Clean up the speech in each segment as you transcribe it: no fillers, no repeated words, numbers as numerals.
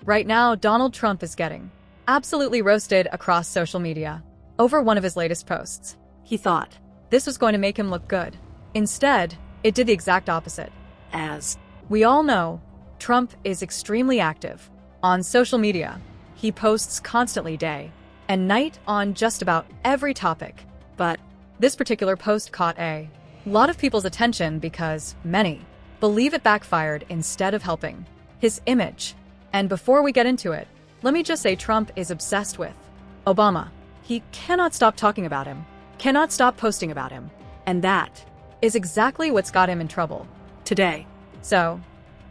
Right now, Donald Trump is getting absolutely roasted across social media over one of his latest posts. He thought this was going to make him look good. Instead, it did the exact opposite. As we all know, Trump is extremely active on social media. He posts constantly day and night on just about every topic. But this particular post caught a lot of people's attention because many believe it backfired instead of helping his image. And before we get into it, let me just say Trump is obsessed with Obama. He cannot stop talking about him, cannot stop posting about him. And that is exactly what's got him in trouble today. So,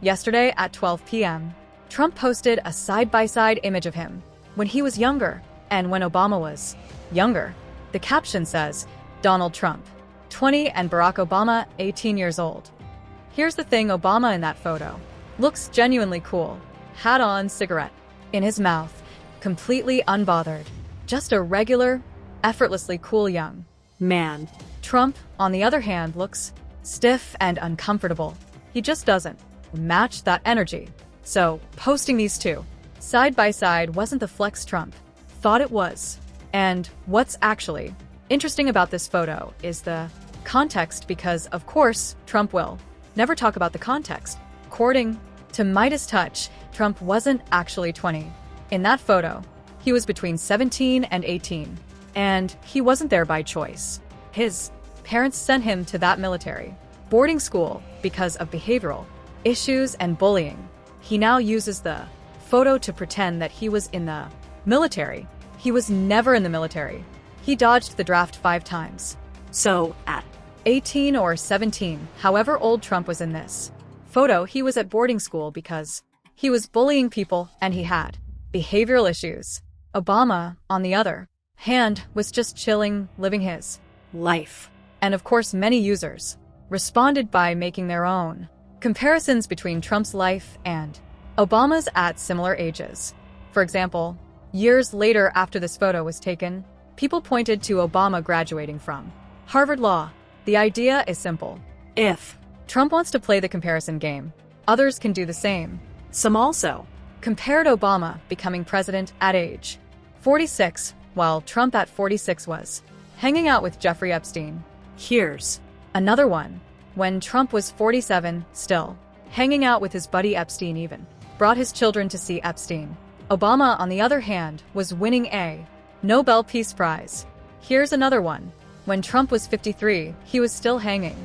yesterday at 12 p.m., Trump posted a side-by-side image of him when he was younger and when Obama was younger. The caption says, Donald Trump, 20, and Barack Obama, 18 years old. Here's the thing, Obama in that photo looks genuinely cool. Hat on, cigarette in his mouth, completely unbothered. Just a regular, effortlessly cool young man. Trump, on the other hand, looks stiff and uncomfortable. He just doesn't match that energy. So, posting these two side by side wasn't the flex Trump thought it was. And what's actually interesting about this photo is the context, because, of course, Trump will never talk about the context. According to Midas Touch, Trump wasn't actually 20. In that photo, he was between 17 and 18. And he wasn't there by choice. His parents sent him to that military boarding school because of behavioral issues and bullying. He now uses the photo to pretend that he was in the military. He was never in the military. He dodged the draft 5 times. So, at 18 or 17, however old Trump was in this photo, he was at boarding school because he was bullying people and he had behavioral issues. Obama, on the other hand, was just chilling, living his life. And of course, many users responded by making their own comparisons between Trump's life and Obama's at similar ages. For example, years later after this photo was taken, people pointed to Obama graduating from Harvard Law. The idea is simple. If Trump wants to play the comparison game, others can do the same. Some also compared Obama becoming president at age 46, while Trump at 46 was hanging out with Jeffrey Epstein. Here's another one. When Trump was 47, still hanging out with his buddy Epstein, even brought his children to see Epstein. Obama, on the other hand, was winning a Nobel Peace Prize. Here's another one. When Trump was 53, he was still hanging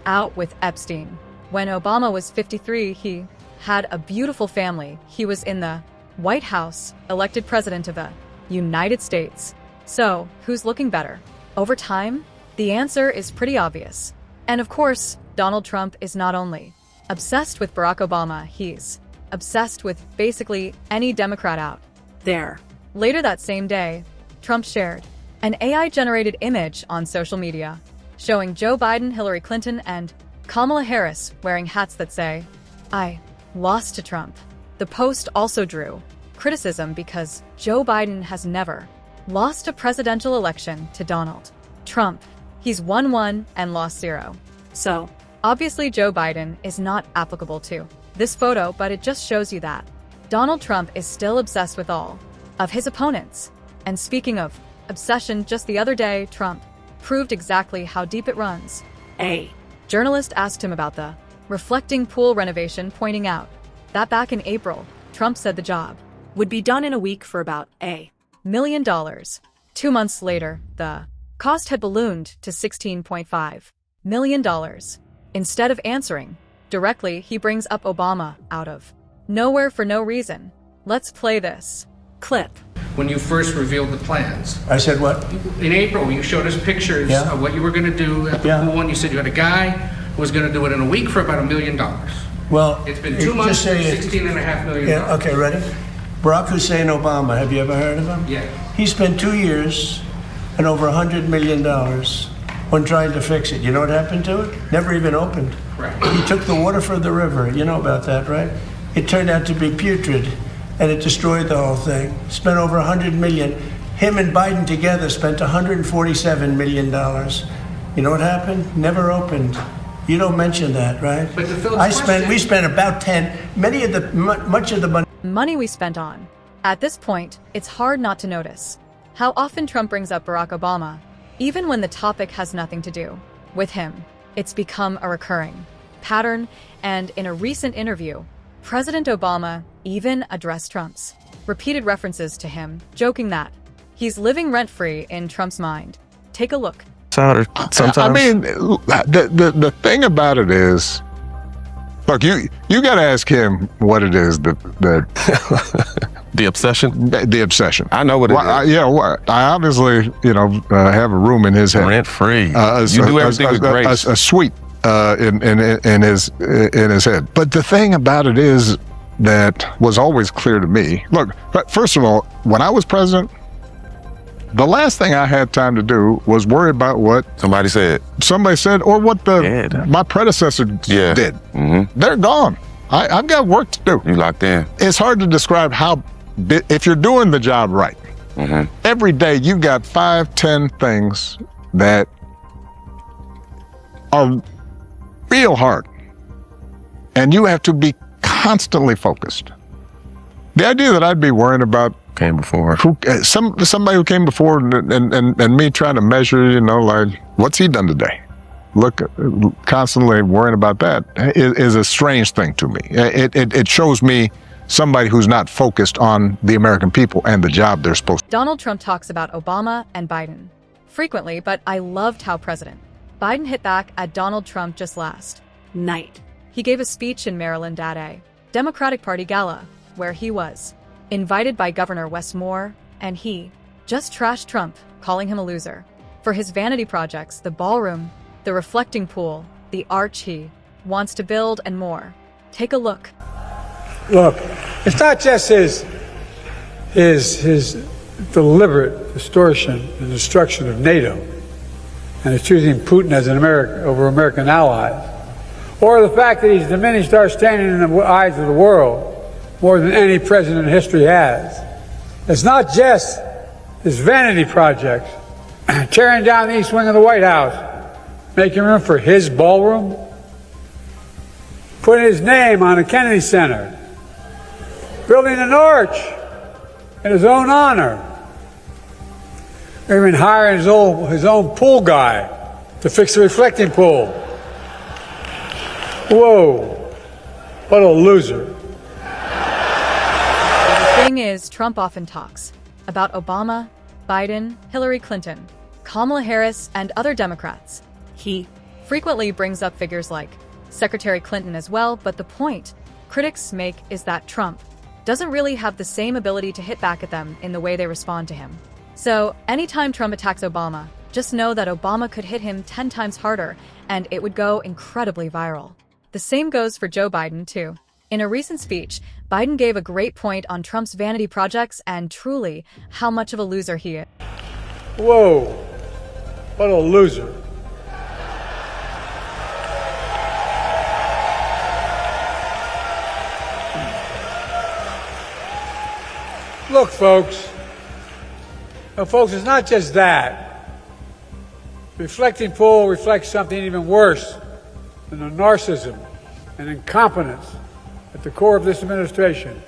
out with Epstein. When Obama was 53, he had a beautiful family. He was in the White House, elected president of the United States. So, who's looking better? Over time, the answer is pretty obvious. And of course, Donald Trump is not only obsessed with Barack Obama, he's obsessed with basically any Democrat out there. Later that same day, Trump shared an AI-generated image on social media showing Joe Biden, Hillary Clinton, and Kamala Harris wearing hats that say, "I lost to Trump." The post also drew criticism because Joe Biden has never lost a presidential election to Donald Trump. He's won 1 and lost 0. So, obviously Joe Biden is not applicable to this photo, but it just shows you that Donald Trump is still obsessed with all of his opponents. And speaking of obsession, just the other day, Trump proved exactly how deep it runs. A journalist asked him about the reflecting pool renovation, pointing out that back in April, Trump said the job would be done in a week for about $1 million. 2 months later, the cost had ballooned to $16.5 million. Instead of answering directly, he brings up Obama out of nowhere for no reason. Let's play this clip. When you first revealed the plans, I said what? in April, you showed us pictures of what you were going to do at the pool, and you said you had a guy who was going to do it in a week for about $1 million. Well, it's been 2 months, $16.5 million. Yeah, okay, ready? Barack Hussein Obama, have you ever heard of him? Yeah. He spent 2 years and over $100 million on trying to fix it. You know what happened to it? Never even opened. Right. He took the water from the river. You know about that, right? It turned out to be putrid, and it destroyed the whole thing. Spent over $100 million. Him and Biden together spent $147 million. You know what happened? Never opened. You don't mention that, right? But the Phillips we spent about 10. Much of the money. money we spent on. At this point, it's hard not to notice how often Trump brings up Barack Obama, even when the topic has nothing to do with him. It's become a recurring pattern, and in a recent interview, President Obama even addressed Trump's repeated references to him, joking that he's living rent-free in Trump's mind. Take a look. Sometimes. I mean, the thing about it is, look, you got to ask him what it is that The obsession? the obsession. I know what it is. I obviously, have a room in his head. Rent free. You do everything with grace. A suite in his head. But the thing about it is that was always clear to me. Look, first of all, when I was president, the last thing I had time to do was worry about what Somebody said, or what my predecessor did. Mm-hmm. They're gone. I've got work to do. You locked in. It's hard to describe if you're doing the job right. Mm-hmm. Every day you've got 5-10 things that are real hard, and you have to be constantly focused. The idea that I'd be worrying about Came before. somebody who came before and me trying to measure, like, what's he done today? Look, constantly worrying about that is a strange thing to me. It shows me somebody who's not focused on the American people and the job they're supposed to. Donald Trump talks about Obama and Biden frequently, but I loved how President Biden hit back at Donald Trump just last night. He gave a speech in Maryland at a Democratic Party gala where he was invited by Governor Wes Moore, and he just trashed Trump, calling him a loser for his vanity projects, the ballroom, the reflecting pool, the arch he wants to build, and more. Take a look. Look, it's not just his deliberate distortion and destruction of NATO, and his choosing Putin as over American allies, or the fact that he's diminished our standing in the eyes of the world more than any president in history has. It's not just his vanity projects, tearing down the east wing of the White House, making room for his ballroom, putting his name on the Kennedy Center, building an arch in his own honor, even hiring his own pool guy to fix the reflecting pool. Whoa, what a loser. The thing is, Trump often talks about Obama, Biden, Hillary Clinton, Kamala Harris, and other Democrats. He frequently brings up figures like Secretary Clinton as well, but the point critics make is that Trump doesn't really have the same ability to hit back at them in the way they respond to him. So anytime Trump attacks Obama, just know that Obama could hit him 10 times harder, and it would go incredibly viral. The same goes for Joe Biden, too. In a recent speech, Biden gave a great point on Trump's vanity projects and truly how much of a loser he is. Whoa, what a loser. Look, folks. Now, folks, it's not just that. Reflecting pool reflects something even worse than the narcissism and incompetence at the core of this administration.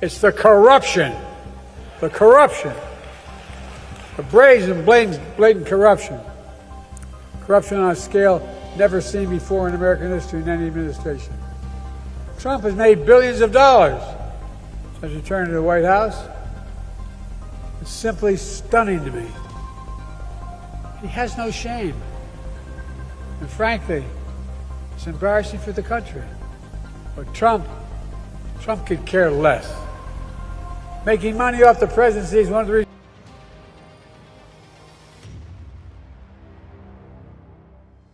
It's the corruption. The corruption. The brazen, blatant corruption. Corruption on a scale never seen before in American history in any administration. Trump has made billions of dollars since returning to the White House. It's simply stunning to me. He has no shame. And frankly, it's embarrassing for the country. But Trump could care less. Making money off the presidency is one of the reasons.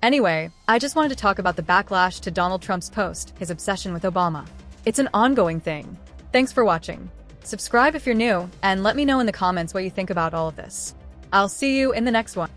Anyway, I just wanted to talk about the backlash to Donald Trump's post, his obsession with Obama. It's an ongoing thing. Thanks for watching. Subscribe if you're new, and let me know in the comments what you think about all of this. I'll see you in the next one.